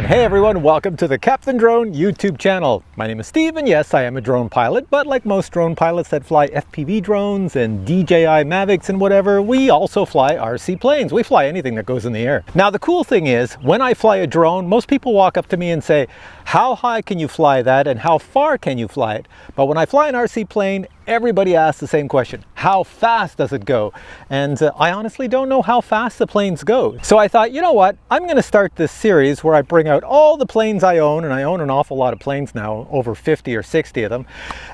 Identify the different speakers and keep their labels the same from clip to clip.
Speaker 1: Hey everyone, welcome to the Captain Drone YouTube channel. My name is Steve, and yes, I am a drone pilot, but like most drone pilots that fly FPV drones and DJI Mavics and whatever, we also fly RC planes. We fly anything that goes in the air. Now the cool thing is, when I fly a drone, most people walk up to me and say, how high can you fly that and how far can you fly it? But when I fly an RC plane, everybody asks the same question. How fast does it go? And I honestly don't know how fast the planes go. So I thought, you know what? I'm going to start this series where I bring out all the planes I own, and I own an awful lot of planes now, over 50 or 60 of them.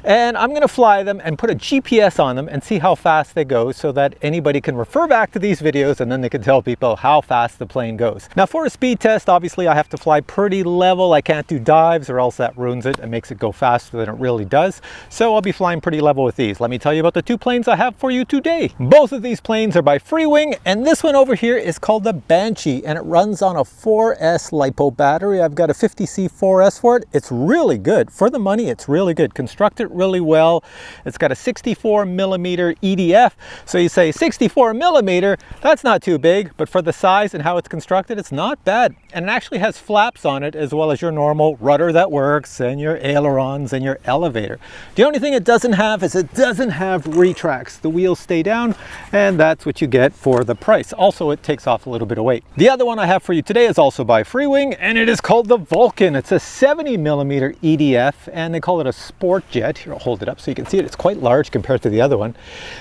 Speaker 1: And I'm going to fly them and put a GPS on them and see how fast they go so that anybody can refer back to these videos and then they can tell people how fast the plane goes. Now for a speed test, obviously I have to fly pretty level. I can't do dives or else that ruins it and makes it go faster than it really does. So I'll be flying pretty level with these. Let me tell you about the two planes I have for you today. Both of these planes are by Freewing, and this one over here is called the Banshee, and it runs on a 4S LiPo battery. I've got a 50C 4S for it. It's really good. For the money, it's really good. Constructed really well. It's got a 64mm EDF. So you say 64mm, that's not too big, but for the size and how it's constructed, it's not bad. And it actually has flaps on it as well as your normal rudder that works and your ailerons and your elevator. The only thing it doesn't have is it doesn't have retracts. The wheels stay down, and that's what you get for the price. Also, it takes off a little bit of weight. The other one I have for you today is also by Freewing, and it is called the Vulcan. It's a 70mm EDF, and they call it a sport jet. Here, I'll hold it up so you can see it. It's quite large compared to the other one.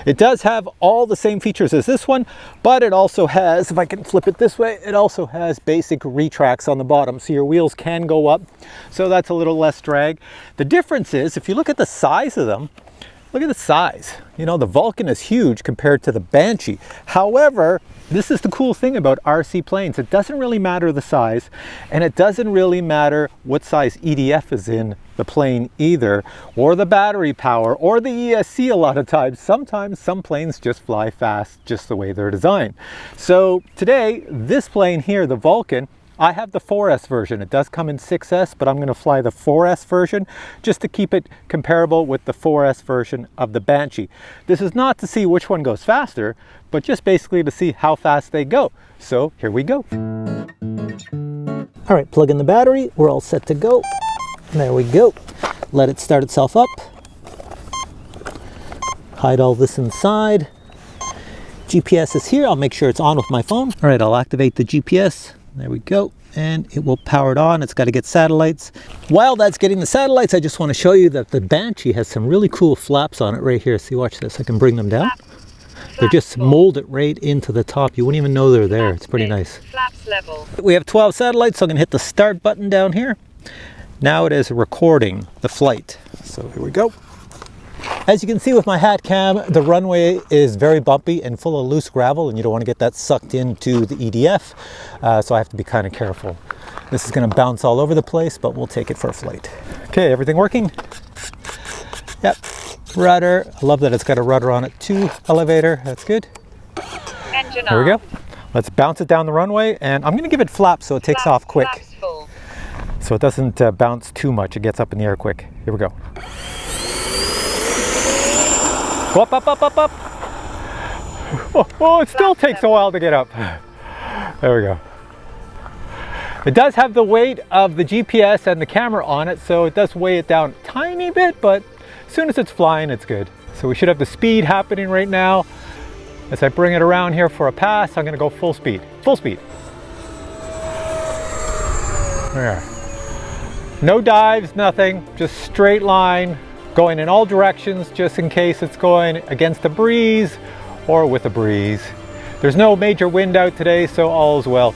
Speaker 1: It does have all the same features as this one, but it also has, if I can flip it this way, it also has basic retracts on the bottom, so your wheels can go up, so that's a little less drag. The difference is, if you look at the size of them, look at the size. You know, the Vulcan is huge compared to the Banshee. However, this is the cool thing about RC planes. It doesn't really matter the size, and it doesn't really matter what size EDF is in the plane either, or the battery power, or the ESC a lot of times. Sometimes some planes just fly fast just the way they're designed. So today, this plane here, the Vulcan, I have the 4S version. It does come in 6S, but I'm going to fly the 4S version just to keep it comparable with the 4S version of the Banshee. This is not to see which one goes faster, but just basically to see how fast they go. So here we go. All right, plug in the battery. We're all set to go. There we go. Let it start itself up. Hide all this inside. GPS is here. I'll make sure it's on with my phone. All right, I'll activate the GPS. There we go, and it will power it on. It's got to get satellites. While that's getting the satellites, I just want to show you that the Banshee has some really cool flaps on it right here. See, watch this. I can bring them down. They're just molded right into the top. You wouldn't even know they're there. It's pretty nice. Flaps level. We have 12 satellites, so I'm going to hit the start button down here. Now it is recording the flight. So here we go. As you can see with my hat cam, the runway is very bumpy and full of loose gravel, and you don't want to get that sucked into the EDF, so I have to be kind of careful. This is going to bounce all over the place, but we'll take it for a flight. Okay, everything working? Yep. Rudder. I love that it's got a rudder on it too. Elevator. That's good. Engine there we go. Let's bounce it down the runway, and I'm going to give it flaps so it takes off quick. So it doesn't bounce too much. It gets up in the air quick. Here we go. Up, up, up, up, up. Oh, it still takes a while to get up. There we go. It does have the weight of the GPS and the camera on it, so it does weigh it down a tiny bit, but as soon as it's flying, it's good. So we should have the speed happening right now. As I bring it around here for a pass, I'm gonna go full speed. Full speed. There. No dives, nothing, just straight line. Going in all directions just in case it's going against a breeze or with a breeze. There's no major wind out today, so all is well.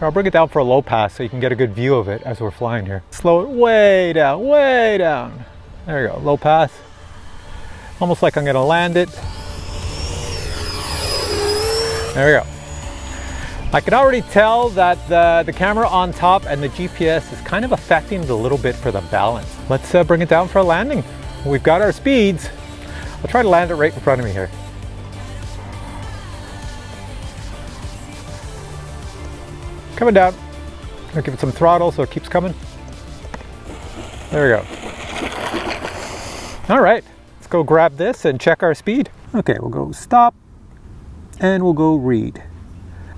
Speaker 1: I'll bring it down for a low pass so you can get a good view of it as we're flying here. Slow it way down, way down. There you go, low pass. Almost like I'm gonna land it. There we go. I can already tell that the camera on top and the GPS is kind of affecting it a little bit for the balance. Let's bring it down for a landing. We've got our speeds. I'll try to land it right in front of me here. Coming down. I'll give it some throttle so it keeps coming. There we go. All right, let's go grab this and check our speed. Okay, we'll go stop and we'll go read.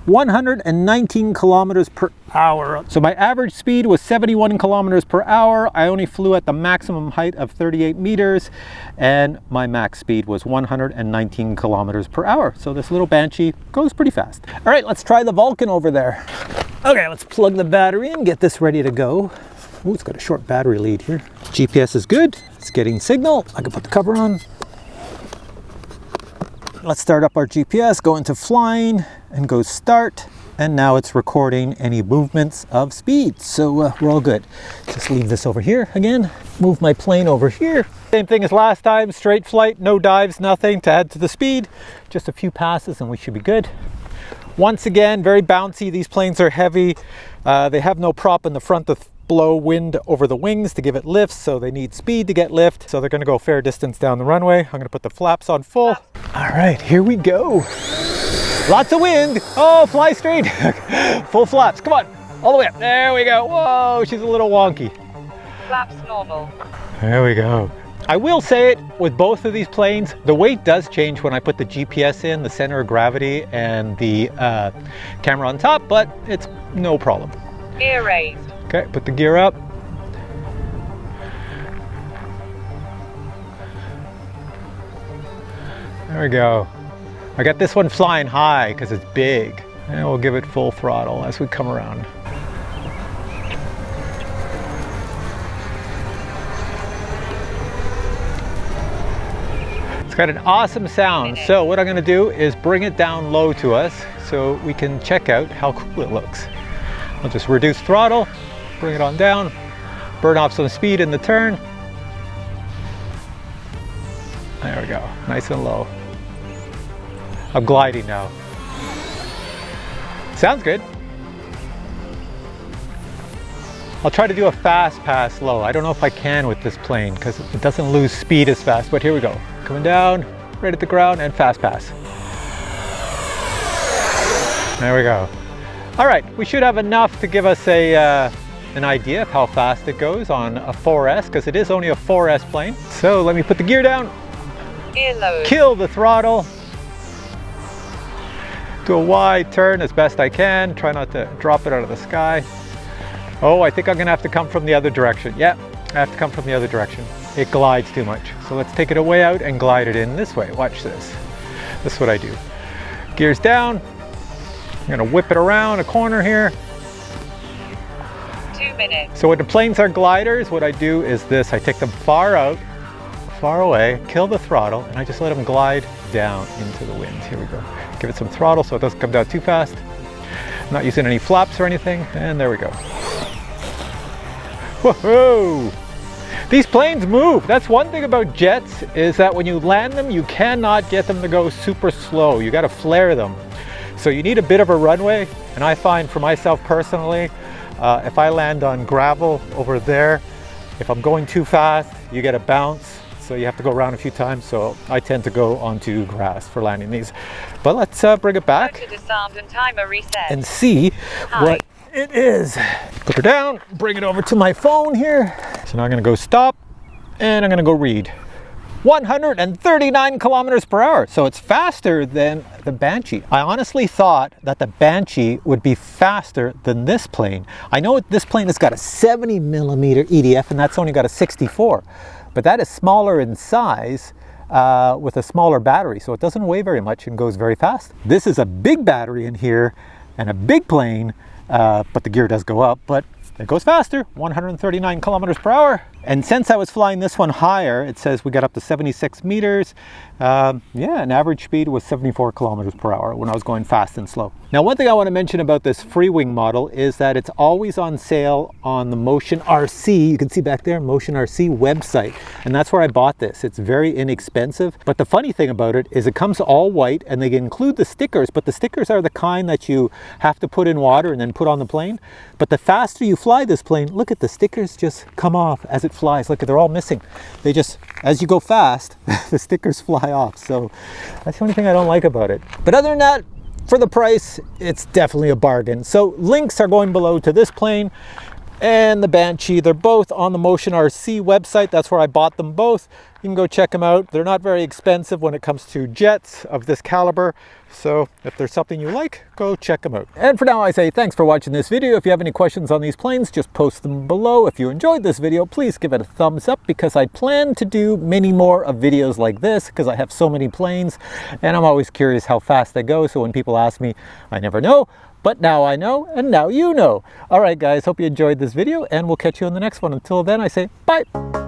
Speaker 1: 119 kilometers per hour. So my average speed was 71 kilometers per hour. I only flew at the maximum height of 38 meters and my max speed was 119 kilometers per hour. So this little Banshee goes pretty fast. All right, let's try the Vulcan over there. Okay, let's plug the battery in, get this ready to go. Ooh, it's got a short battery lead here. GPS is good. It's getting signal. I can put the cover on. Let's start up our GPS, go into flying and go start. And now it's recording any movements of speed. So we're all good. Just leave this over here again. Move my plane over here. Same thing as last time, straight flight, no dives, nothing to add to the speed. Just a few passes and we should be good. Once again, very bouncy. These planes are heavy. They have no prop in the front to blow wind over the wings to give it lift, so they need speed to get lift. So they're going to go a fair distance down the runway. I'm going to put the flaps on full. All right, here we go. Lots of wind. Oh, fly straight. Full flaps. Come on, all the way up. There we go. Whoa, she's a little wonky.
Speaker 2: Flaps normal.
Speaker 1: There we go. I will say it, with both of these planes, the weight does change when I put the GPS in, the center of gravity, and the camera on top, but it's no problem.
Speaker 2: Gear raised.
Speaker 1: Okay, put the gear up. There we go. I got this one flying high because it's big. And we'll give it full throttle as we come around. It's got an awesome sound. So what I'm going to do is bring it down low to us so we can check out how cool it looks. I'll just reduce throttle, bring it on down, burn off some speed in the turn. There we go, nice and low. I'm gliding now. Sounds good. I'll try to do a fast pass low. I don't know if I can with this plane because it doesn't lose speed as fast, but here we go. Coming down, right at the ground, and fast pass. There we go. All right, we should have enough to give us an idea of how fast it goes on a 4S, because it is only a 4S plane. So let me put the gear down,
Speaker 2: Gear lowered.
Speaker 1: kill the throttle, do a wide turn as best I can, try not to drop it out of the sky. Oh, I think I'm gonna have to come from the other direction. Yeah, I have to come from the other direction. It glides too much. So let's take it away out and glide it in this way. Watch this. This is what I do. Gears down. I'm gonna whip it around a corner here.
Speaker 2: 2 minutes.
Speaker 1: So when the planes are gliders, what I do is this. I take them far out, far away, kill the throttle, and I just let them glide down into the wind. Here we go. Give it some throttle so it doesn't come down too fast. I'm not using any flaps or anything, and there we go. Whoa! These planes move. That's one thing about jets, is that when you land them, you cannot get them to go super slow. You got to flare them. So you need a bit of a runway, and I find for myself personally, if I land on gravel over there, if I'm going too fast, you get a bounce, so you have to go around a few times. So I tend to go onto grass for landing these. But let's bring it back
Speaker 2: Motor disarmed and timer reset.
Speaker 1: and see what it is. Put her down, bring it over to my phone here. So now I'm gonna go stop, and I'm gonna go read. 139 kilometers per hour. So it's faster than the Banshee. I honestly thought that the Banshee would be faster than this plane. I know this plane has got a 70 millimeter EDF and that's only got a 64, but that is smaller in size with a smaller battery. So it doesn't weigh very much and goes very fast. This is a big battery in here and a big plane, but the gear does go up, but it goes faster, 139 kilometers per hour. And since I was flying this one higher, it says we got up to 76 meters. Yeah, an average speed was 74 kilometers per hour when I was going fast and slow. Now, one thing I want to mention about this Freewing model is that it's always on sale on the Motion RC. You can see back there, Motion RC website. And that's where I bought this. It's very inexpensive. But the funny thing about it is it comes all white and they include the stickers, but the stickers are the kind that you have to put in water and then put on the plane. But the faster you fly this plane, look at the stickers just come off as it flies. Look, they're all missing. They just, as you go fast, the stickers fly off. So that's the only thing I don't like about it. But other than that, for the price, it's definitely a bargain. So links are going below to this plane and the Banshee. They're both on the Motion RC website. That's where I bought them both. You can go check them out. They're not very expensive when it comes to jets of this caliber. So if there's something you like, go check them out. And for now, I say thanks for watching this video. If you have any questions on these planes, just post them below. If you enjoyed this video, please give it a thumbs up, because I plan to do many more of videos like this because I have so many planes and I'm always curious how fast they go. So when people ask me, I never know. But now I know, and now you know. All right, guys, hope you enjoyed this video, and we'll catch you in the next one. Until then, I say bye.